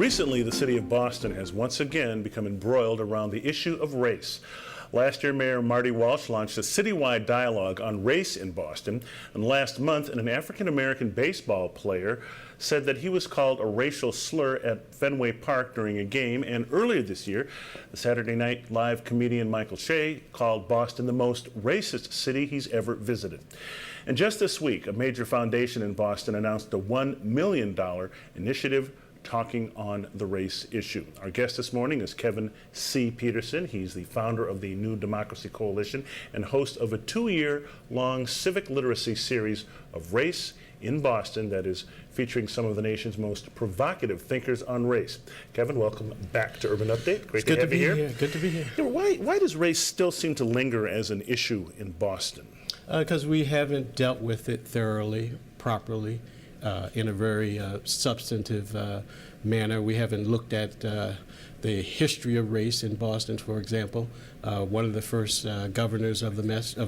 Recently, the city of Boston has once again become embroiled around the issue of race. Last year, Mayor Marty Walsh launched a citywide dialogue on race in Boston, and last month, an African-American baseball player said that he was called a racial slur at Fenway Park during a game, and earlier this year, the Saturday Night Live comedian Michael Che called Boston the most racist city he's ever visited. And just this week, a major foundation in Boston announced a $1 million initiative talking on the race issue. Our guest this morning is Kevin C. Peterson. He's the founder of the New Democracy Coalition and host of a 2-year-long civic literacy series of race in Boston that is featuring some of the nation's most provocative thinkers on race. Kevin, welcome back to Urban Update. Great to have you here. Good to be here. Why does race still seem to linger as an issue in Boston? Because we haven't dealt with it thoroughly, properly, in a very substantive manner. We haven't looked at the history of race in Boston, for example. One of the first governors of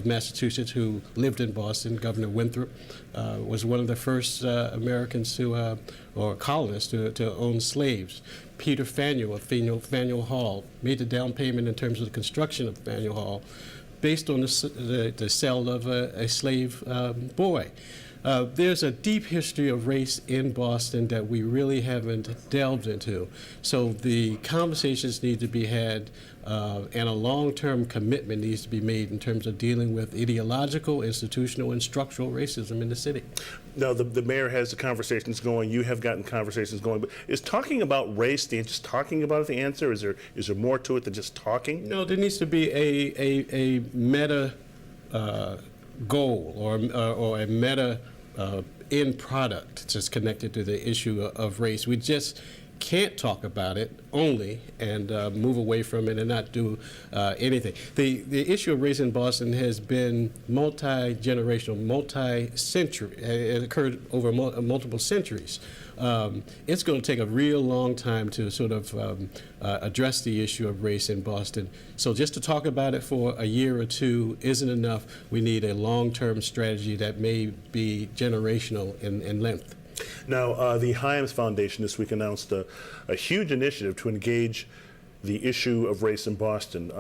Massachusetts who lived in Boston, Governor Winthrop, was one of the first Americans to, or colonists to own slaves. Peter Faneuil of Faneuil Hall made the down payment in terms of the construction of Faneuil Hall based on the sale of a slave boy. There's a deep history of race in Boston that we really haven't delved into. So the conversations need to be had and a long-term commitment needs to be made in terms of dealing with ideological, institutional, and structural racism in the city. Now, the mayor has the conversations going. You have gotten conversations going. But is talking about race, just talking about it, the answer? Is there more to it than just talking? No, there needs to be a meta goal or a meta end product that's connected to the issue of race. We just can't talk about it only and move away from it and not do anything. The issue of race in Boston has been multi-generational, multi-century. It occurred over multiple centuries. It's going to take a real long time to sort of address the issue of race in Boston. So just to talk about it for a year or two isn't enough. We need a long-term strategy that may be generational in length. Now, the Hyams Foundation this week announced a huge initiative to engage the issue of race in Boston.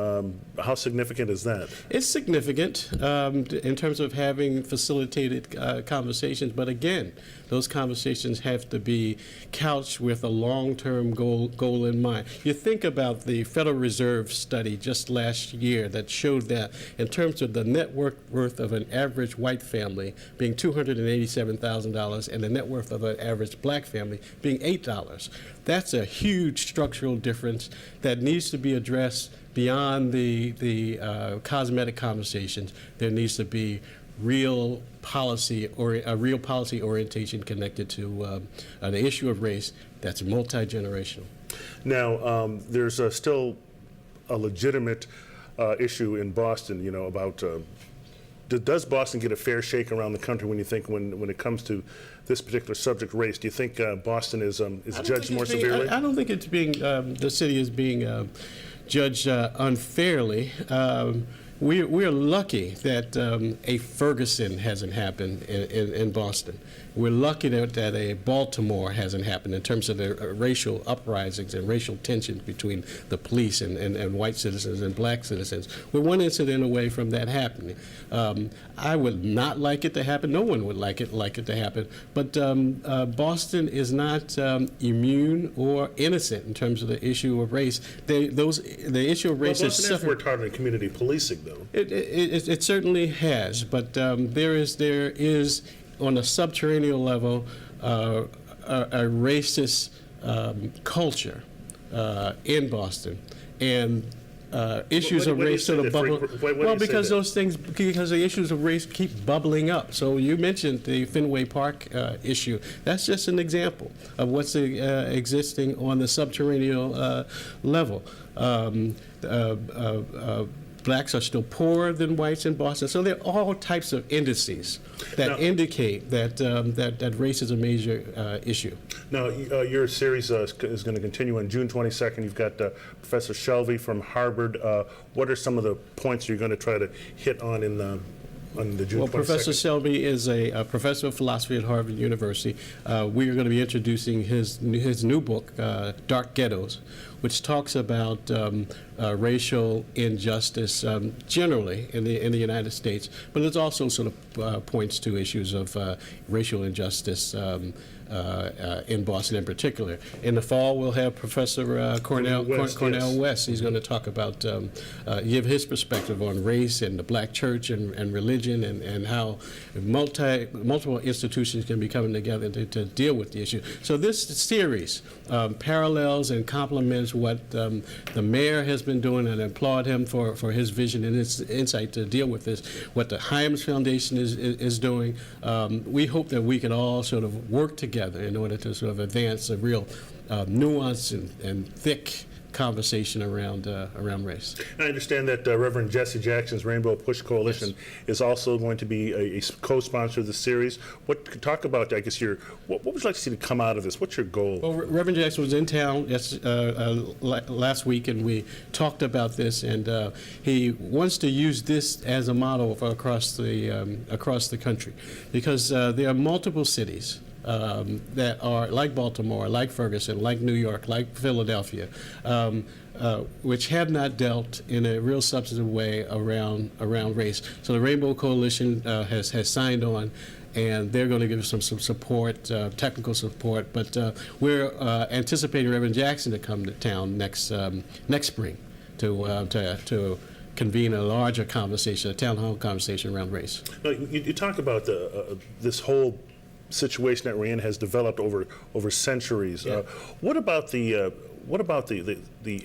How significant is that? It's significant in terms of having facilitated conversations, but again, those conversations have to be couched with a long-term goal in mind. You think about the Federal Reserve study just last year that showed that in terms of the net worth of an average white family being $287,000 and the net worth of an average black family being $8. That's a huge structural difference that needs to be addressed beyond the cosmetic conversations. There needs to be real policy or a real policy orientation connected to the issue of race that's multi-generational. Now, there's still a legitimate issue in Boston, you know, about does Boston get a fair shake around the country when you think when it comes to this particular subject, race? Do you think Boston is judged more severely? I don't think it's being the city is being judged unfairly. We're lucky that a Ferguson hasn't happened in Boston. We're lucky that a Baltimore hasn't happened in terms of the racial uprisings and racial tensions between the police and white citizens and black citizens. We're one incident away from that happening. I would not like it to happen. No one would like it to happen. But Boston is not immune or innocent in terms of the issue of race. The issue of race Boston has worked hard on community policing, though. It certainly has, but there is on a subterranean level a racist culture in Boston, and issues of race sort of bubble. Well, because the issues of race keep bubbling up. So you mentioned the Fenway Park issue. That's just an example of what's existing on the subterranean level. Blacks are still poorer than whites in Boston. So there are all types of indices that indicate that race is a major issue. Now, your series is going to continue on June 22nd. You've got Professor Shelby from Harvard. What are some of the points you're going to try to hit on in on the June Well, 22nd? Professor Shelby is a professor of philosophy at Harvard University. We are going to be introducing his new book, Dark Ghettos, which talks about racial injustice generally in the United States, but it also sort of points to issues of racial injustice in Boston in particular. In the fall, we'll have Professor Cornell West. He's going to talk about, give his perspective on race and the black church and religion and how multiple institutions can be coming together to deal with the issue. So this series parallels and complements what the mayor has been doing, and I applaud him for his vision and his insight to deal with this, what the Hyams Foundation is doing. We hope that we can all sort of work together in order to sort of advance a real nuanced and thick conversation around race. I understand that Reverend Jesse Jackson's Rainbow Push Coalition is also going to be a co-sponsor of the series. Talk about, I guess, what would you like to see to come out of this? What's your goal? Well, Reverend Jackson was in town last week, and we talked about this, and he wants to use this as a model for across the country, because there are multiple cities that are like Baltimore, like Ferguson, like New York, like Philadelphia, which have not dealt in a real substantive way around race. So the Rainbow Coalition has signed on, and they're going to give us some support, technical support. But we're anticipating Reverend Jackson to come to town next spring to convene a larger conversation, a town hall conversation around race. Now, you talk about this whole situation that we're in has developed over centuries. Yeah. What about the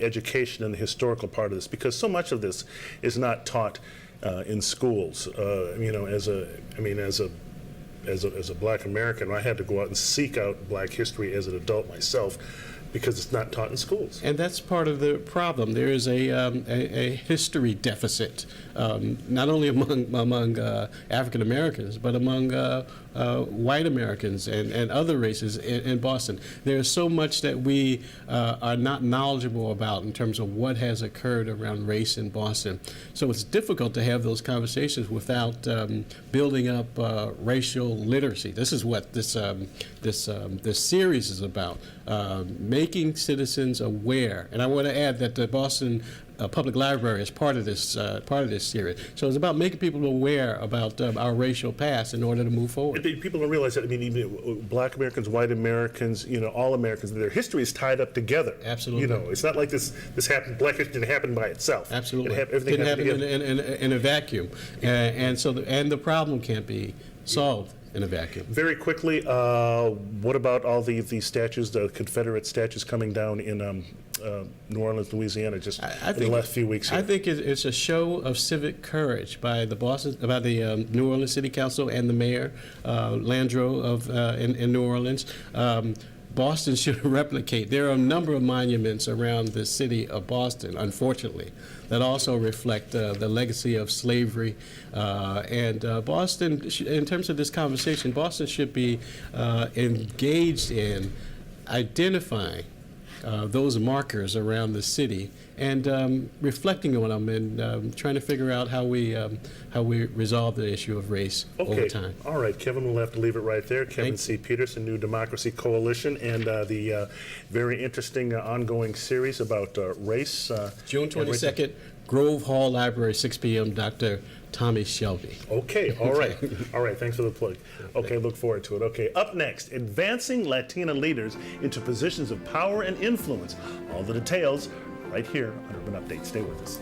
education and the historical part of this? Because so much of this is not taught in schools. As a Black American, I had to go out and seek out Black history as an adult myself, because it's not taught in schools. And that's part of the problem. There is a history deficit, not only among African Americans, but among white Americans and other races in Boston. There's so much that we are not knowledgeable about in terms of what has occurred around race in Boston. So it's difficult to have those conversations without building up racial literacy. This is what this series is about. Making citizens aware, and I want to add that the Boston Public Library is part of this series. So it's about making people aware about our racial past in order to move forward. People don't realize that. Even Black Americans, white Americans, all Americans, their history is tied up together. Absolutely. It's not like this happened. Black history didn't happen by itself. Absolutely. Everything didn't happen together. in a vacuum, and so the problem can't be solved in a vacuum. Very quickly, what about all the statues, the Confederate statues coming down in New Orleans, Louisiana, in the last few weeks here? I think it's a show of civic courage by the New Orleans City Council and the mayor, Landreau in New Orleans. Boston should replicate. There are a number of monuments around the city of Boston, unfortunately, that also reflect the legacy of slavery. And Boston, in terms of this conversation, Boston should be engaged in identifying those markers around the city and reflecting on them and trying to figure out how we resolve the issue of race over time. All right, Kevin, we'll have to leave it right there. Kevin C. Peterson, New Democracy Coalition, and the very interesting ongoing series about race. June 22nd, Grove Hall Library, 6 p.m., Dr. Tommy Shelby. Okay, all right. All right, thanks for the plug. Okay, look forward to it. Okay, up next, advancing Latina leaders into positions of power and influence. All the details right here on Urban Update. Stay with us.